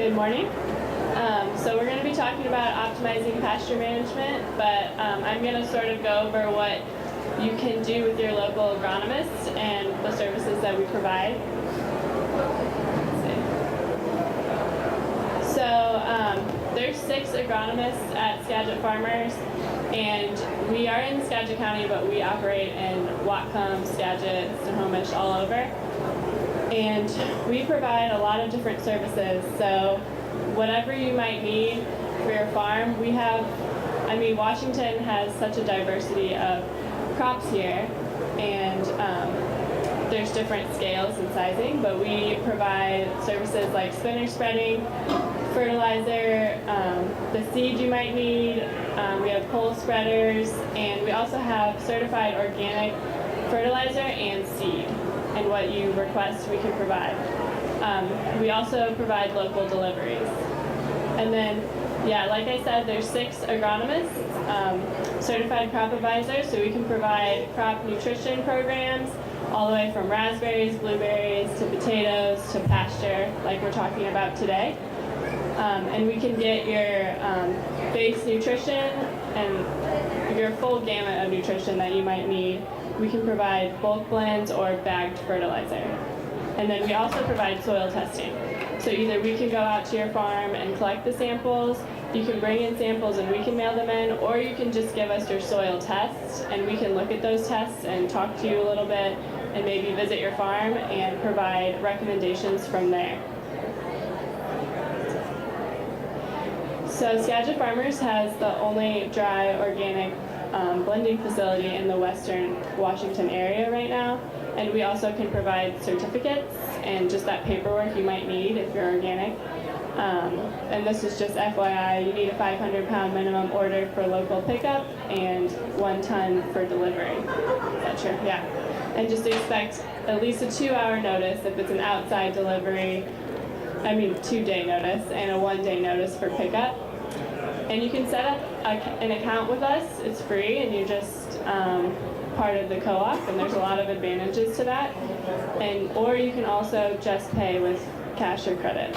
Good morning. So we're going to be talking about optimizing pasture management, but I'm going to sort of go over what you can do with your local agronomist and the services that we provide. So there's 6 agronomists at Skagit Farmers, and we are in Skagit County, but we operate in Whatcom, Skagit, Snohomish, all over. And we provide a lot of different services. So whatever you might need for your farm, we have, Washington has such a diversity of crops here, and there's different scales and sizing, but we provide services like spinner spreading, fertilizer, the seed you might need, we have pole spreaders, and we also have certified organic fertilizer and seed. And what you request, we can provide. We also provide local deliveries. And then, like I said, there's 6 agronomists, certified crop advisors, so we can provide crop nutrition programs all the way from raspberries, blueberries, to potatoes, to pasture, like we're talking about today. And we can get your base nutrition and your full gamut of nutrition that you might need. We can provide bulk blends or bagged fertilizer. And then we also provide soil testing. So either we can go out to your farm and collect the samples, you can bring in samples and we can mail them in, or you can just give us your soil tests and we can look at those tests and talk to you a little bit and maybe visit your farm and provide recommendations from there. So Skagit Farmers has the only dry organic blending facility in the western Washington area right now, and we also can provide certificates and just that paperwork you might need if you're organic. And this is just FYI, you need a 500-pound minimum order for local pickup and 1 ton for delivery. Is that true? Yeah. And just expect at least a 2-hour notice if it's an outside delivery. 2-day notice and a 1-day notice for pickup. And you can set up an account with us. It's free, and you're just part of the co-op, and there's a lot of advantages to that. Or you can also just pay with cash or credit.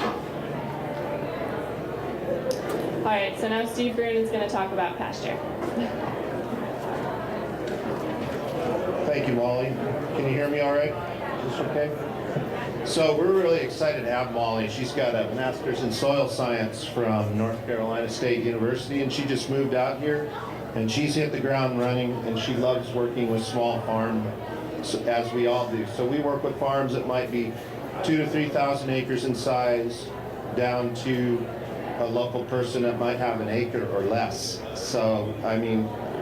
All right, so now Steve Bruin is going to talk about Pasture. Thank you, Molly. Can you hear me all right? Is this okay? So we're really excited to have Molly. She's got a master's in soil science from North Carolina State University, and she just moved out here, and she's hit the ground running, and she loves working with small farms, as we all do. So we work with farms that might be 2,000 to 3,000 acres in size, down to a local person that might have an acre or less. So,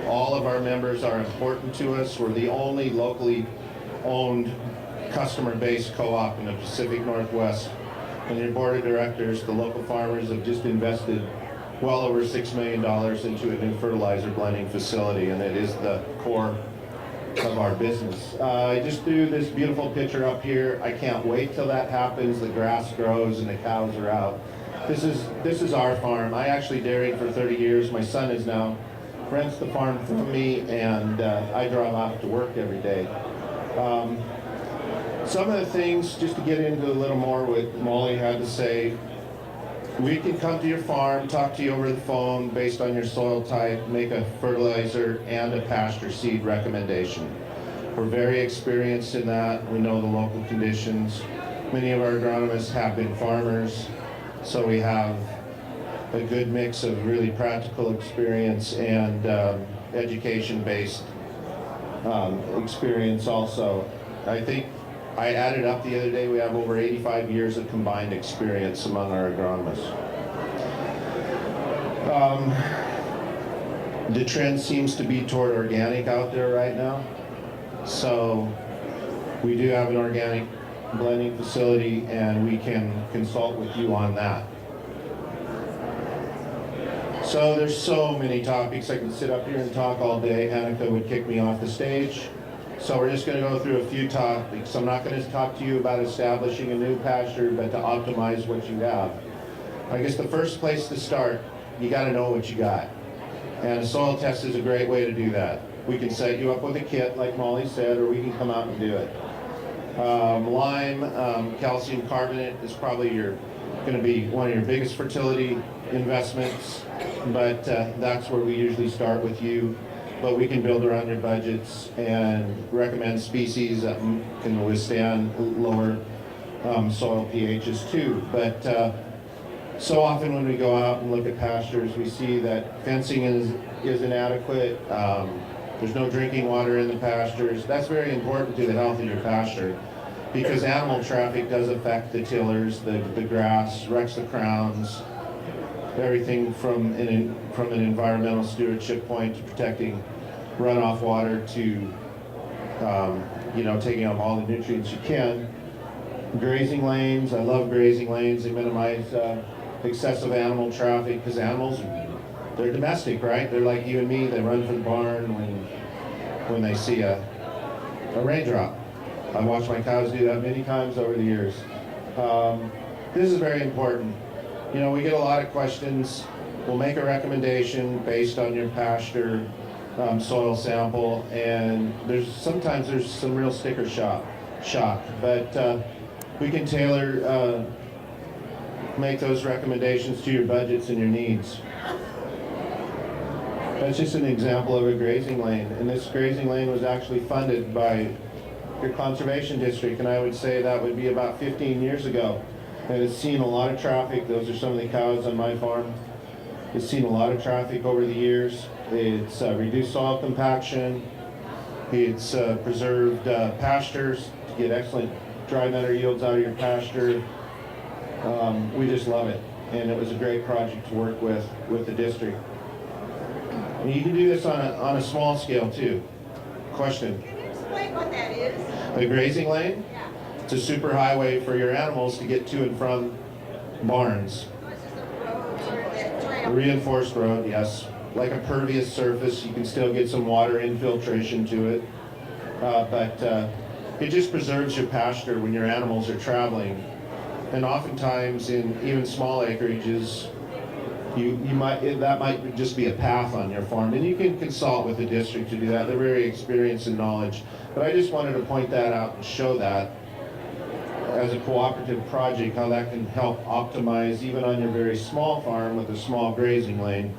all of our members are important to us. We're the only locally owned customer-based co-op in the Pacific Northwest. And your board of directors, the local farmers, have just invested well over $6 million into a new fertilizer blending facility, and it is the core of our business. I just threw this beautiful picture up here. I can't wait till that happens. The grass grows and the cows are out. This is our farm. I actually dairied for 30 years. My son is now rents the farm from me, and I drive off to work every day. Some of the things, just to get into a little more what Molly had to say, we can come to your farm, talk to you over the phone based on your soil type, make a fertilizer and a pasture seed recommendation. We're very experienced in that. We know the local conditions. Many of our agronomists have been farmers, so we have a good mix of really practical experience and education-based experience also. I think I added up the other day, we have over 85 years of combined experience among our agronomists. The trend seems to be toward organic out there right now. So we do have an organic blending facility, and we can consult with you on that. So there's so many topics. I could sit up here and talk all day. Annika would kick me off the stage. So we're just going to go through a few topics. I'm not going to talk to you about establishing a new pasture, but to optimize what you have. I guess the first place to start, you got to know what you got. And a soil test is a great way to do that. We can set you up with a kit, like Molly said, or we can come out and do it. Lime, calcium carbonate is probably your going to be one of your biggest fertility investments, but that's where we usually start with you. But we can build around your budgets and recommend species that can withstand lower soil pHs too. But so often when we go out and look at pastures, we see that fencing is inadequate. There's no drinking water in the pastures. That's very important to the health of your pasture, because animal traffic does affect the tillers, the grass, wrecks the crowns, everything from an environmental stewardship point to protecting runoff water to taking up all the nutrients you can. Grazing lanes, I love grazing lanes. They minimize excessive animal traffic, because animals, they're domestic, right? They're like you and me. They run for the barn when they see a raindrop. I've watched my cows do that many times over the years. This is very important. We get a lot of questions. We'll make a recommendation based on your pasture soil sample, and sometimes there's some real sticker shock, but we can tailor, make those recommendations to your budgets and your needs. That's just an example of a grazing lane, and this grazing lane was actually funded by your conservation district, and I would say that would be about 15 years ago. And it's seen a lot of traffic. Those are some of the cows on my farm. It's seen a lot of traffic over the years. It's reduced soil compaction. It's preserved pastures to get excellent dry matter yields out of your pasture. We just love it, and it was a great project to work with the district. And you can do this on a small scale too. Question? Can you explain what that is? A grazing lane? Yeah. It's a super highway for your animals to get to and from barns. This is a road or that trail. A reinforced road, yes. Like a pervious surface, you can still get some water infiltration to it. But it just preserves your pasture when your animals are traveling. And oftentimes in even small acreages, that might just be a path on your farm, and you can consult with the district to do that. They're very experienced in knowledge. But I just wanted to point that out and show that as a cooperative project, how that can help optimize, even on your very small farm with a small grazing lane,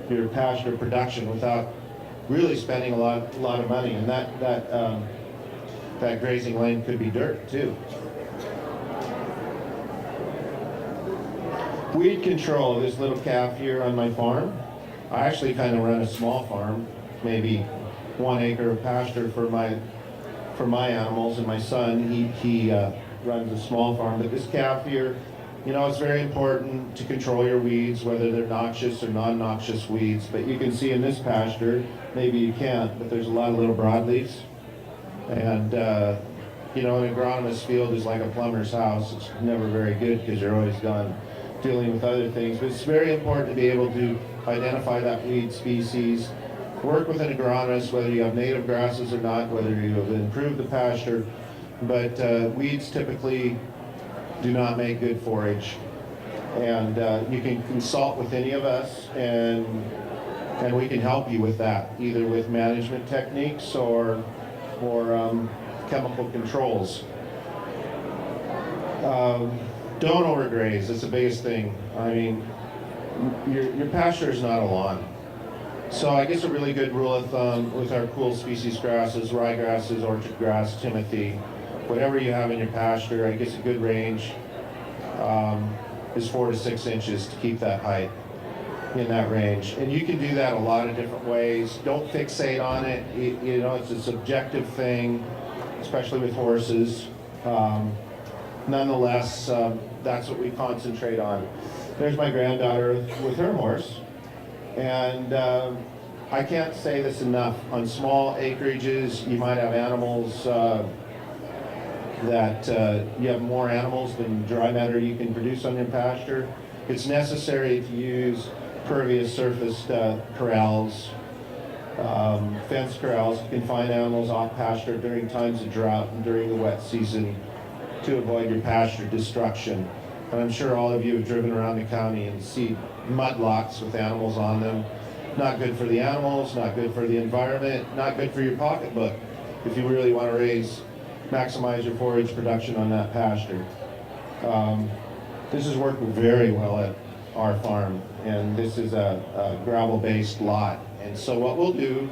your pasture production without really spending a lot of money. And that grazing lane could be dirt too. Weed control, this little calf here on my farm. I actually kind of run a small farm, maybe 1 acre of pasture for my animals, and my son, he runs a small farm. But this calf here, it's very important to control your weeds, whether they're noxious or non-noxious weeds. But you can see in this pasture, maybe you can't, but there's a lot of little broadleaves. And an agronomist's field is like a plumber's house. It's never very good because you're always dealing with other things. But it's very important to be able to identify that weed species, work with an agronomist, whether you have native grasses or not, whether you have improved the pasture. But weeds typically do not make good forage. And you can consult with any of us, and we can help you with that, either with management techniques or chemical controls. Don't overgraze. That's the biggest thing. I mean, your pasture is not a lawn. So I guess a really good rule of thumb with our cool species grasses, ryegrasses, orchard grass, timothy, whatever you have in your pasture, I guess a good range is 4 to 6 inches to keep that height in that range. And you can do that a lot of different ways. Don't fixate on it. It's a subjective thing, especially with horses. Nonetheless, that's what we concentrate on. There's my granddaughter with her horse. And I can't say this enough. On small acreages, you might have animals that you have more animals than dry matter you can produce on your pasture. It's necessary to use pervious surfaced corrals, fenced corrals. You can find animals off pasture during times of drought and during the wet season to avoid your pasture destruction. And I'm sure all of you have driven around the county and see mud lots with animals on them. Not good for the animals, not good for the environment, not good for your pocketbook if you really want to maximize your forage production on that pasture. This has worked very well at our farm, and this is a gravel-based lot. And so what we'll do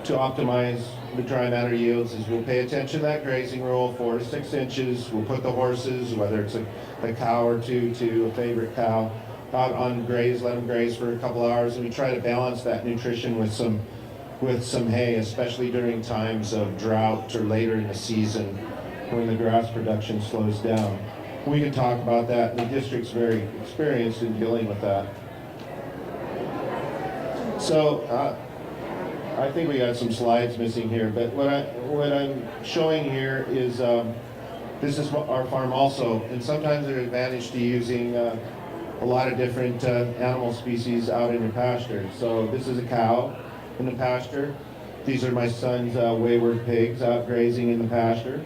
to optimize the dry matter yields is we'll pay attention to that grazing rule, 4 to 6 inches. We'll put the horses, whether it's a cow or two to a favorite cow, out on graze, let them graze for a couple hours, and we try to balance that nutrition with some hay, especially during times of drought or later in the season when the grass production slows down. We can talk about that. The district's very experienced in dealing with that. So I think we got some slides missing here, but what I'm showing here is this is our farm also, and sometimes there's an advantage to using a lot of different animal species out in your pasture. So this is a cow in the pasture. These are my son's wayward pigs out grazing in the pasture.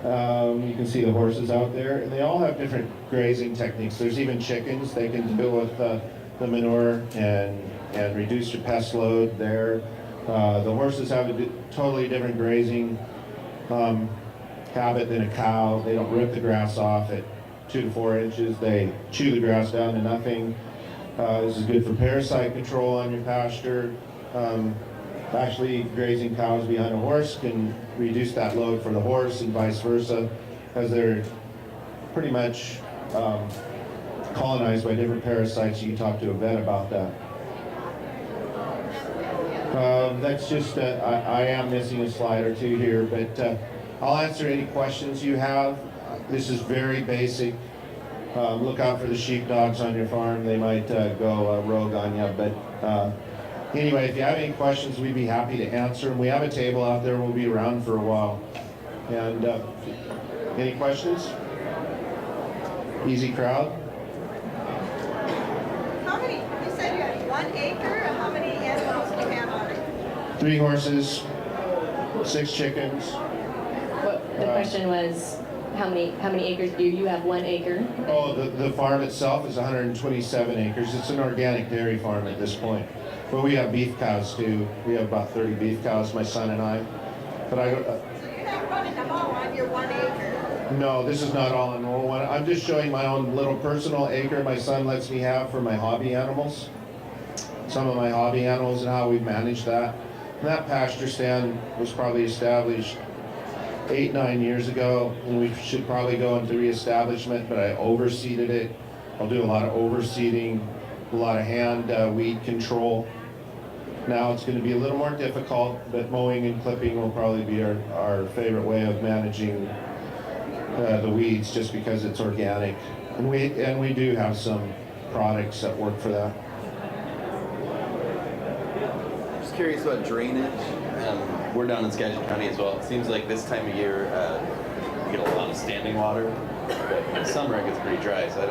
You can see the horses out there, and they all have different grazing techniques. There's even chickens. They can deal with the manure and reduce your pest load there. The horses have a totally different grazing habit than a cow. They don't rip the grass off at 2 to 4 inches. They chew the grass down to nothing. This is good for parasite control on your pasture. Actually, grazing cows behind a horse can reduce that load for the horse and vice versa, as they're pretty much colonized by different parasites. You can talk to a vet about that. That's just, I am missing a slide or two here, but I'll answer any questions you have. This is very basic. Look out for the sheepdogs on your farm. They might go rogue on you, but anyway, if you have any questions, we'd be happy to answer them. We have a table out there. We'll be around for a while. And any questions? Easy crowd. How many, you said you had 1 acre, or how many animals do you have on it? 3 horses, 6 chickens. The question was, how many acres do you have? 1 acre? Oh, the farm itself is 127 acres. It's an organic dairy farm at this point. But we have beef cows too. We have about 30 beef cows, my son and I. But So you're not running them all on your 1 acre? No, this is not all in one. I'm just showing my own little personal acre my son lets me have for my hobby animals. Some of my hobby animals and how we've managed that. And that pasture stand was probably established 8-9 years ago, and we should probably go into reestablishment, but I overseeded it. I'll do a lot of overseeding, a lot of hand weed control. Now it's going to be a little more difficult, but mowing and clipping will probably be our favorite way of managing the weeds, just because it's organic. And we do have some products that work for that. Just curious about drainage. We're down in Skagit County as well. It seems like this time of year you get a lot of standing water, but in summer it gets pretty dry. So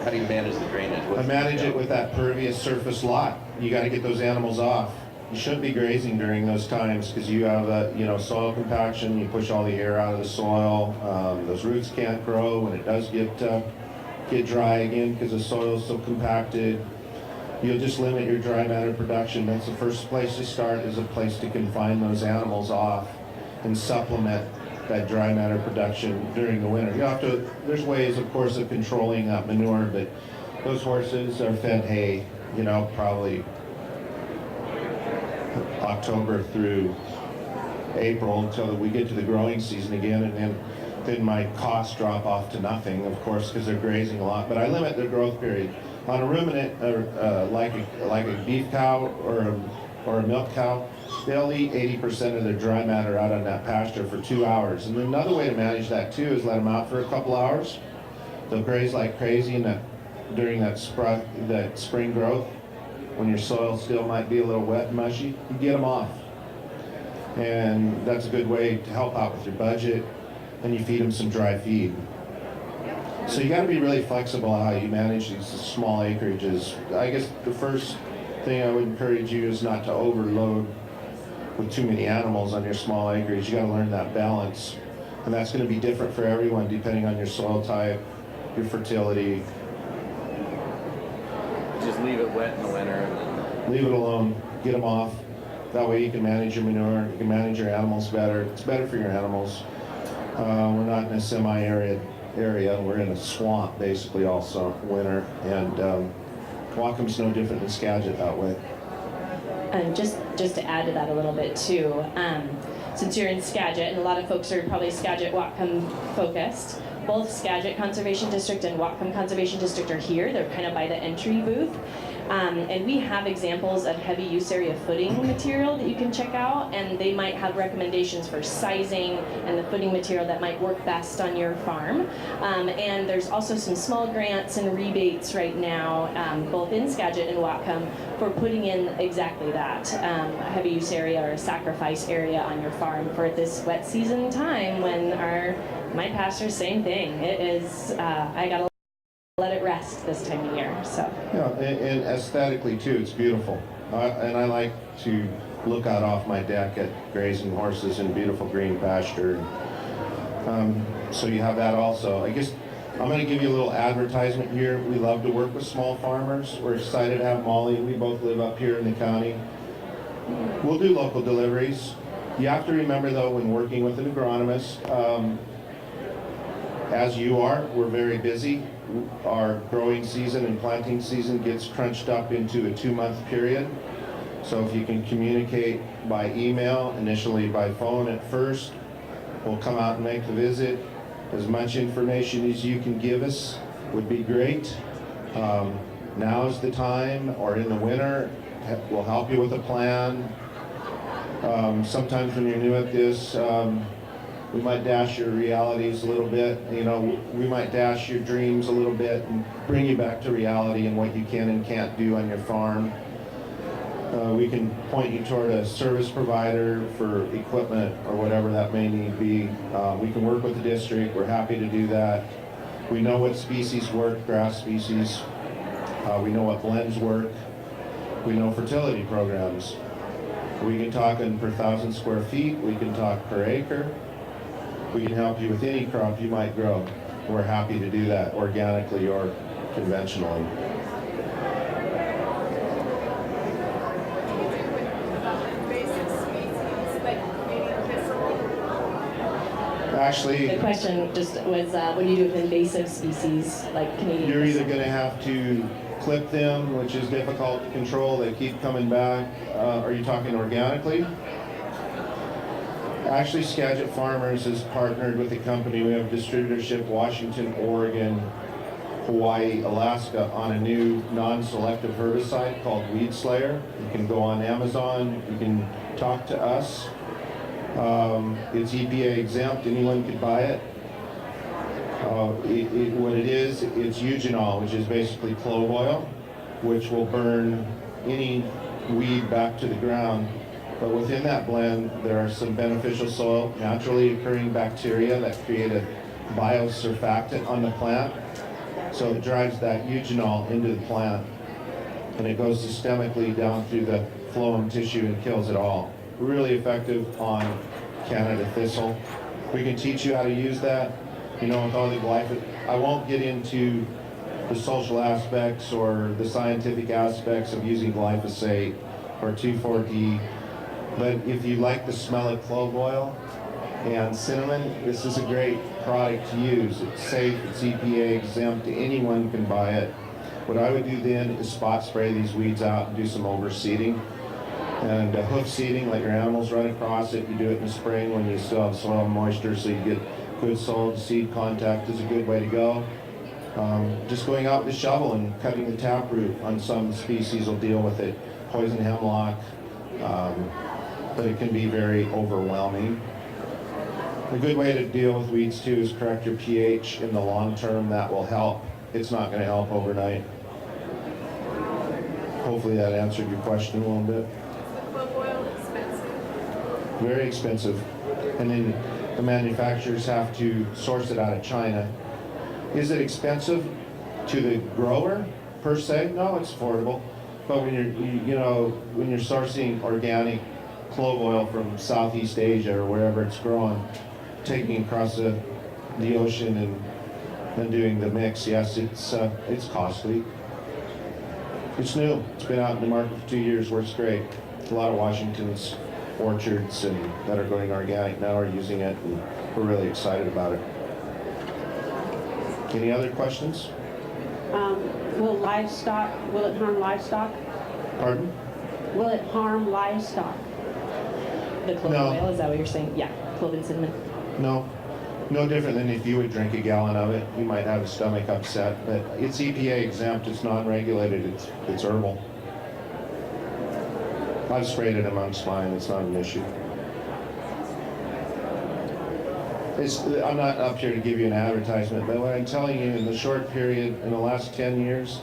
how do you manage the drainage? I manage it with that pervious surface lot. You got to get those animals off. You shouldn't be grazing during those times because you have soil compaction. You push all the air out of the soil. Those roots can't grow when it does get dry again because the soil is so compacted. You'll just limit your dry matter production. That's the first place to start, is a place to confine those animals off and supplement that dry matter production during the winter. You have to, there's ways, of course, of controlling that manure, but those horses are fed hay, probably October through April until we get to the growing season again, and then my costs drop off to nothing, of course, because they're grazing a lot. But I limit their growth period. On a ruminant, like a beef cow or a milk cow, they'll eat 80% of their dry matter out on that pasture for 2 hours. And another way to manage that too is let them out for a couple hours. They'll graze like crazy during that spring growth, when your soil still might be a little wet and mushy. You get them off, and that's a good way to help out with your budget. And you feed them some dry feed. So you got to be really flexible how you manage these small acreages. I guess the first thing I would encourage you is not to overload with too many animals on your small acreage. You got to learn that balance, and that's going to be different for everyone depending on your soil type, your fertility. Just leave it wet in the winter and then Leave it alone. Get them off. That way you can manage your manure. You can manage your animals better. It's better for your animals. We're not in a semi-arid area. We're in a swamp basically all winter, and Whatcom's no different than Skagit that way. And just to add to that a little bit too, since you're in Skagit, and a lot of folks are probably Skagit Whatcom focused, both Skagit Conservation District and Whatcom Conservation District are here. They're kind of by the entry booth. And we have examples of heavy use area footing material that you can check out, and they might have recommendations for sizing and the footing material that might work best on your farm. And there's also some small grants and rebates right now, both in Skagit and Whatcom, for putting in exactly that, a heavy use area or a sacrifice area on your farm for this wet season time when my pasture, same thing. It is, I gotta let it rest this time of year, so. Yeah, and aesthetically too, it's beautiful. And I like to look out off my deck at grazing horses in beautiful green pasture. So you have that also. I guess I'm going to give you a little advertisement here. We love to work with small farmers. We're excited to have Molly. We both live up here in the county. We'll do local deliveries. You have to remember though, when working with an agronomist, as you are, we're very busy. Our growing season and planting season gets crunched up into a 2-month period. So if you can communicate by email, initially by phone at first, we'll come out and make the visit. As much information as you can give us would be great. Now is the time, or in the winter, we'll help you with a plan. Sometimes when you're new at this, we might dash your realities a little bit. You know, we might dash your dreams a little bit and bring you back to reality and what you can and can't do on your farm. We can point you toward a service provider for equipment or whatever that may need be. We can work with the district. We're happy to do that. We know what species work, grass species. We know what blends work. We know fertility programs. We can talk in per 1,000 square feet. We can talk per acre. We can help you with any crop you might grow. We're happy to do that organically or conventionally. Actually, The question just was, what do you do with invasive species like Canadian? you're either going to have to clip them, which is difficult to control. They keep coming back. Are you talking organically? Actually, Skagit Farmers has partnered with a company. We have distributorship Washington, Oregon, Hawaii, Alaska on a new non-selective herbicide called Weed Slayer. You can go on Amazon. You can talk to us. It's EPA exempt. Anyone could buy it. What it is, it's eugenol, which is basically clove oil, which will burn any weed back to the ground. But within that blend, there are some beneficial soil, naturally occurring bacteria that create a biosurfactant on the plant. So it drives that eugenol into the plant, and it goes systemically down through the phloem tissue and kills it all. Really effective on Canada thistle. We can teach you how to use that. You know, with all the glyphosate, I won't get into the social aspects or the scientific aspects of using glyphosate or 2,4-D. But if you like the smell of clove oil and cinnamon, this is a great product to use. It's safe, it's EPA exempt, anyone can buy it. What I would do then is spot spray these weeds out and do some overseeding. And hoof seeding, let your animals run across it. You do it in the spring when you still have soil moisture, so you get good soil to seed contact is a good way to go. Just going out with a shovel and cutting the taproot on some species will deal with it. Poison hemlock, but it can be very overwhelming. A good way to deal with weeds too is correct your pH in the long term. That will help. It's not going to help overnight. Hopefully that answered your question a little bit. Clove oil expensive? Very expensive. And then the manufacturers have to source it out of China. Is it expensive to the grower per se? No, it's affordable. But when when you're sourcing organic clove oil from Southeast Asia or wherever it's grown, taking across the ocean and doing the mix, yes, it's costly. It's new. It's been out in the market for 2 years. Works great. A lot of Washington's orchards that are going organic now are using it, and we're really excited about it. Any other questions? Will it harm livestock? Pardon? Will it harm livestock? The clove No. oil, is that what you're saying? Yeah, clove and cinnamon. No. No different than if you would drink a gallon of it. You might have a stomach upset, but it's EPA exempt, it's non-regulated, it's herbal. I've sprayed it amongst mine, it's not an issue. I'm not up here to give you an advertisement, but what I'm telling you, in the short period, in the last 10 years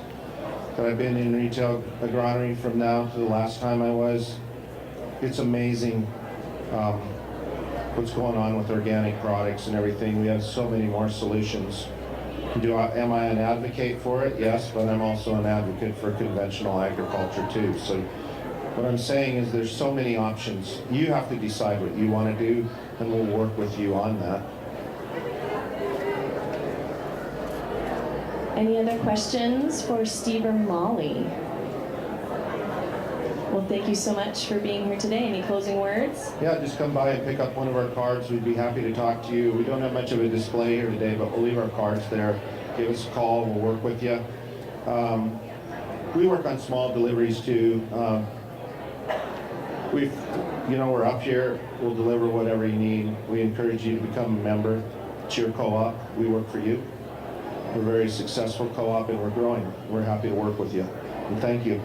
that I've been in retail agronomy from now to the last time I was, it's amazing what's going on with organic products and everything. We have so many more solutions. Am I an advocate for it? Yes, but I'm also an advocate for conventional agriculture too. So what I'm saying is there's so many options. You have to decide what you want to do, and we'll work with you on that. Any other questions for Steve or Molly? Well, thank you so much for being here today. Any closing words? Yeah, just come by and pick up one of our cards. We'd be happy to talk to you. We don't have much of a display here today, but we'll leave our cards there. Give us a call. We'll work with you. We work on small deliveries too. We're up here. We'll deliver whatever you need. We encourage you to become a member. It's your co-op. We work for you. We're a very successful co-op and we're growing. We're happy to work with you. And thank you.